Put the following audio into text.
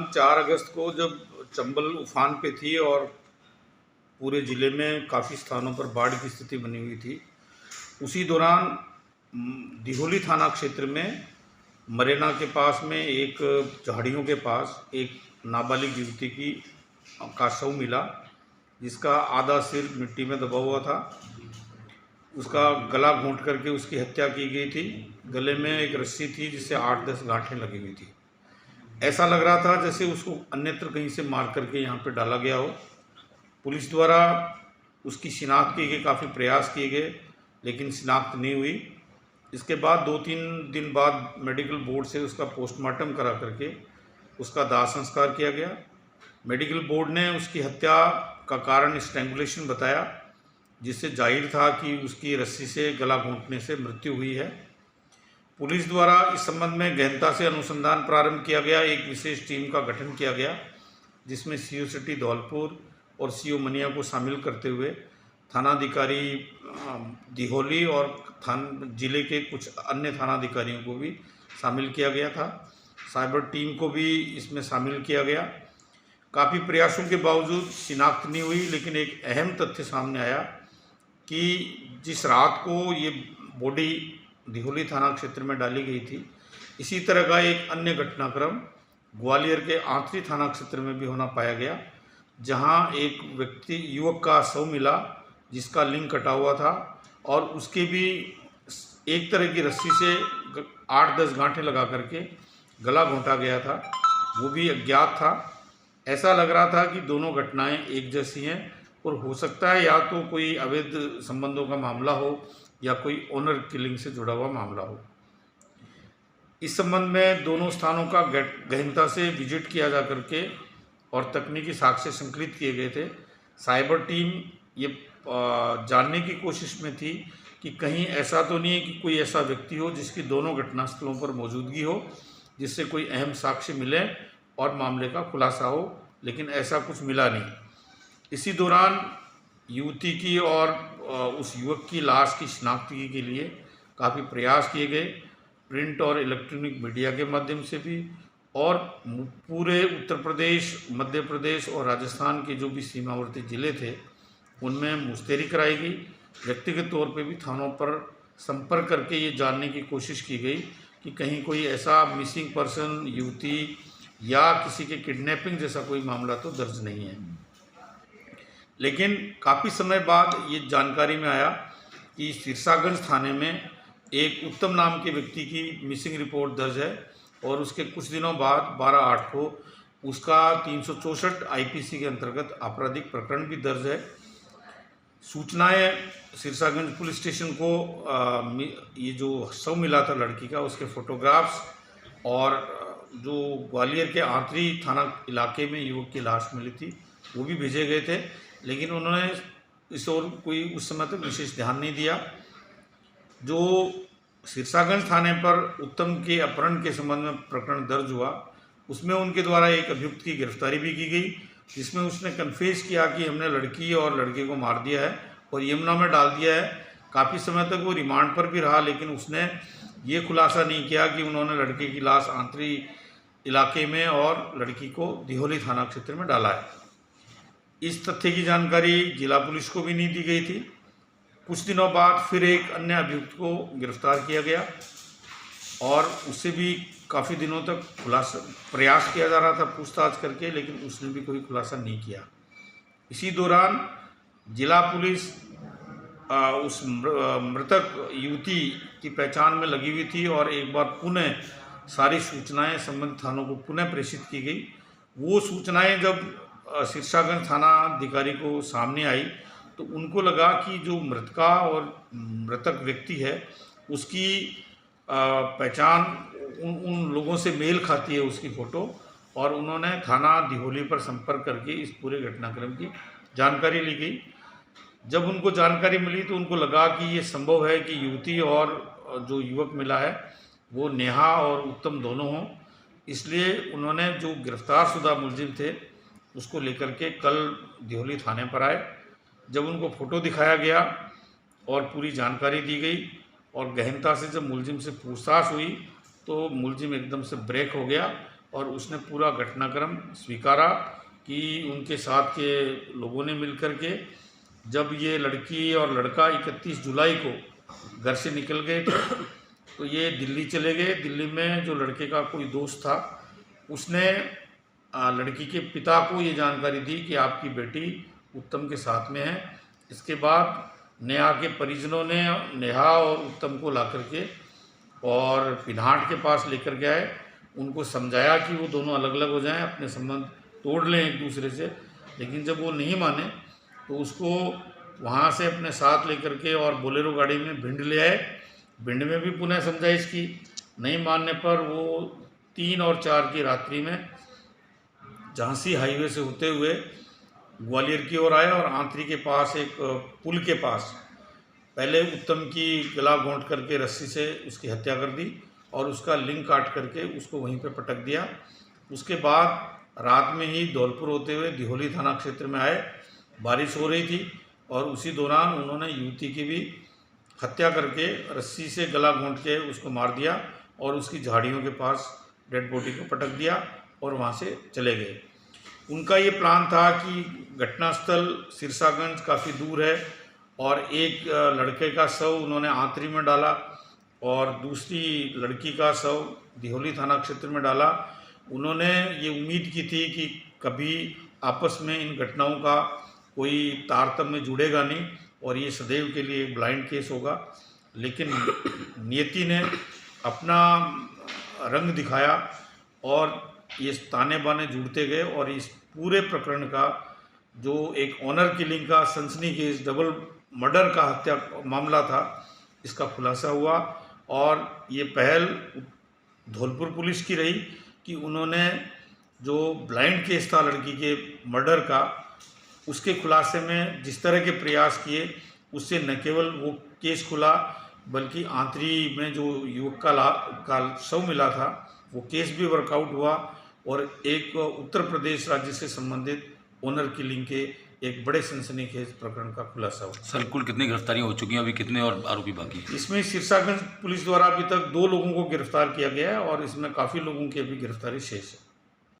दिनांक 4 अगस्त को जब चंबल उफान पे थी और पूरे ज़िले में काफ़ी स्थानों पर बाढ़ की स्थिति बनी हुई थी, उसी दौरान दिहोली थाना क्षेत्र में मरेना के पास में एक झाड़ियों के पास एक नाबालिग युवती का शव मिला, जिसका आधा सिर मिट्टी में दबा हुआ था। उसका गला घोंट करके उसकी हत्या की गई थी। गले में एक रस्सी थी जिससे 8-10 गांठें लगी हुई थी। ऐसा लग रहा था जैसे उसको अन्यत्र कहीं से मार करके यहाँ पे डाला गया हो। पुलिस द्वारा उसकी शिनाख्त की गई, काफ़ी प्रयास किए गए, लेकिन शिनाख्त नहीं हुई। इसके बाद 2-3 दिन बाद मेडिकल बोर्ड से उसका पोस्टमार्टम करा करके उसका दाह संस्कार किया गया। मेडिकल बोर्ड ने उसकी हत्या का कारण स्ट्रैंगुलेशन बताया, जिससे जाहिर था कि उसकी रस्सी से गला घोंटने से मृत्यु हुई है। पुलिस द्वारा इस संबंध में गहनता से अनुसंधान प्रारंभ किया गया। एक विशेष टीम का गठन किया गया, जिसमें सीओ सिटी धौलपुर और सीओ मनिया को शामिल करते हुए थानाधिकारी दिहोली और जिले के कुछ अन्य थानाधिकारियों को भी शामिल किया गया था। साइबर टीम को भी इसमें शामिल किया गया। काफ़ी प्रयासों के बावजूद शिनाख्त नहीं हुई, लेकिन एक अहम तथ्य सामने आया कि जिस रात को ये बॉडी दिहोली थाना क्षेत्र में डाली गई थी, इसी तरह का एक अन्य घटनाक्रम ग्वालियर के आंतरी थाना क्षेत्र में भी होना पाया गया, जहां एक युवक का शव मिला जिसका लिंग कटा हुआ था और उसके भी एक तरह की रस्सी से 8-10 गांठें लगा करके गला घोंटा गया था, वो भी अज्ञात था। ऐसा लग रहा था कि दोनों घटनाएं एक जैसी हैं और हो सकता है या तो कोई अवैध संबंधों का मामला हो या कोई ऑनर किलिंग से जुड़ा हुआ मामला हो। इस संबंध में दोनों स्थानों का गहनता से विजिट किया जा करके और तकनीकी साक्ष्य संकलित किए गए थे। साइबर टीम ये जानने की कोशिश में थी कि कहीं ऐसा तो नहीं है कि कोई ऐसा व्यक्ति हो जिसकी दोनों घटनास्थलों पर मौजूदगी हो, जिससे कोई अहम साक्ष्य मिले और मामले का खुलासा हो, लेकिन ऐसा कुछ मिला नहीं। इसी दौरान युवती की और उस युवक की लाश की शिनाख्ती के लिए काफ़ी प्रयास किए गए, प्रिंट और इलेक्ट्रॉनिक मीडिया के माध्यम से भी, और पूरे उत्तर प्रदेश, मध्य प्रदेश और राजस्थान के जो भी सीमावर्ती ज़िले थे उनमें मुस्तैदी कराई गई। व्यक्तिगत तौर पे भी थानों पर संपर्क करके ये जानने की कोशिश की गई कि कहीं कोई ऐसा मिसिंग पर्सन, युवती या किसी के किडनैपिंग जैसा कोई मामला तो दर्ज नहीं है। लेकिन काफ़ी समय बाद ये जानकारी में आया कि सिरसागंज थाने में एक उत्तम नाम के व्यक्ति की मिसिंग रिपोर्ट दर्ज है और उसके कुछ दिनों बाद 12/8 को उसका 364 आईपीसी के अंतर्गत आपराधिक प्रकरण भी दर्ज है। सूचनाएं सिरसागंज पुलिस स्टेशन को ये जो शव मिला था लड़की का, उसके फोटोग्राफ्स और जो ग्वालियर के आंतरी थाना इलाके में युवक की लाश मिली थी वो भी भेजे गए थे, लेकिन उन्होंने इस ओर कोई उस समय तक विशेष ध्यान नहीं दिया। जो सिरसागंज थाने पर उत्तम के अपहरण के संबंध में प्रकरण दर्ज हुआ, उसमें उनके द्वारा एक अभियुक्त की गिरफ्तारी भी की गई, जिसमें उसने कन्फेस किया कि हमने लड़की और लड़के को मार दिया है और यमुना में डाल दिया है। काफ़ी समय तक वो रिमांड पर भी रहा, लेकिन उसने ये खुलासा नहीं किया कि उन्होंने लड़के की लाश आंतरी इलाके में और लड़की को दिहोली थाना क्षेत्र में डाला है। इस तथ्य की जानकारी जिला पुलिस को भी नहीं दी गई थी। कुछ दिनों बाद फिर एक अन्य अभियुक्त को गिरफ्तार किया गया और उससे भी काफ़ी दिनों तक प्रयास किया जा रहा था पूछताछ करके, लेकिन उसने भी कोई खुलासा नहीं किया। इसी दौरान जिला पुलिस उस मृतक युवती की पहचान में लगी हुई थी और एक बार पुनः सारी सूचनाएं संबंधित थानों को पुनः प्रेषित की गई। वो सूचनाएं जब सिरसागंज थाना अधिकारी को सामने आई तो उनको लगा कि जो मृतका और मृतक व्यक्ति है उसकी पहचान उन लोगों से मेल खाती है, उसकी फ़ोटो, और उन्होंने थाना दिहोली पर संपर्क करके इस पूरे घटनाक्रम की जानकारी ली गई। जब उनको जानकारी मिली तो उनको लगा कि ये संभव है कि युवती और जो युवक मिला है वो नेहा और उत्तम दोनों हों, इसलिए उन्होंने जो गिरफ्तारशुदा मुलजिम थे उसको लेकर के कल दिहोली थाने पर आए। जब उनको फ़ोटो दिखाया गया और पूरी जानकारी दी गई और गहनता से जब मुलजिम से पूछताछ हुई तो मुलजिम एकदम से ब्रेक हो गया और उसने पूरा घटनाक्रम स्वीकारा कि उनके साथ के लोगों ने मिलकर के जब ये लड़की और लड़का 31 जुलाई को घर से निकल गए थे तो ये दिल्ली चले गए। दिल्ली में जो लड़के का कोई दोस्त था उसने लड़की के पिता को ये जानकारी दी कि आपकी बेटी उत्तम के साथ में है। इसके बाद नेहा के परिजनों ने नेहा और उत्तम को ला करके और पिन्हाट के पास लेकर गए। उनको समझाया कि वो दोनों अलग अलग हो जाएं, अपने संबंध तोड़ लें एक दूसरे से, लेकिन जब वो नहीं माने तो उसको वहाँ से अपने साथ लेकर के और बोलेरो गाड़ी में भिंड ले आए। भिंड में भी पुनः समझाइश की, नहीं मानने पर वो 3 और 4 की रात्रि में झांसी हाईवे से होते हुए ग्वालियर की ओर आए और आंतरी के पास एक पुल के पास पहले उत्तम की गला घोंट करके रस्सी से उसकी हत्या कर दी और उसका लिंग काट करके उसको वहीं पे पटक दिया। उसके बाद रात में ही धौलपुर होते हुए दिहोली थाना क्षेत्र में आए। बारिश हो रही थी और उसी दौरान उन्होंने युवती की भी हत्या करके रस्सी से गला घोंट के उसको मार दिया और उसकी झाड़ियों के पास डेड बॉडी को पटक दिया और वहाँ से चले गए। उनका ये प्लान था कि घटनास्थल सिरसागंज काफ़ी दूर है और एक लड़के का शव उन्होंने आंतरी में डाला और दूसरी लड़की का शव दिहोली थाना क्षेत्र में डाला। उन्होंने ये उम्मीद की थी कि कभी आपस में इन घटनाओं का कोई तारतम्य जुड़ेगा नहीं और ये सदैव के लिए ब्लाइंड केस होगा, लेकिन नियति ने अपना रंग दिखाया और ये ताने बाने जुड़ते गए और इस पूरे प्रकरण का जो एक ऑनर किलिंग का सनसनीखेज डबल मर्डर का हत्या मामला था, इसका खुलासा हुआ। और ये पहल धौलपुर पुलिस की रही कि उन्होंने जो ब्लाइंड केस था लड़की के मर्डर का, उसके खुलासे में जिस तरह के प्रयास किए उससे न केवल वो केस खुला बल्कि आंतरी में जो युवक का शव मिला था वो केस भी वर्कआउट हुआ और एक उत्तर प्रदेश राज्य से संबंधित ऑनर किलिंग के एक बड़े सनसनीखेज प्रकरण का खुलासा हुआ। सर कुल कितनी गिरफ्तारियां हो चुकी हैं, अभी कितने और आरोपी बाकी हैं? इसमें सिरसागंज पुलिस द्वारा अभी तक 2 लोगों को गिरफ्तार किया गया है और इसमें काफ़ी लोगों की अभी गिरफ्तारी शेष है।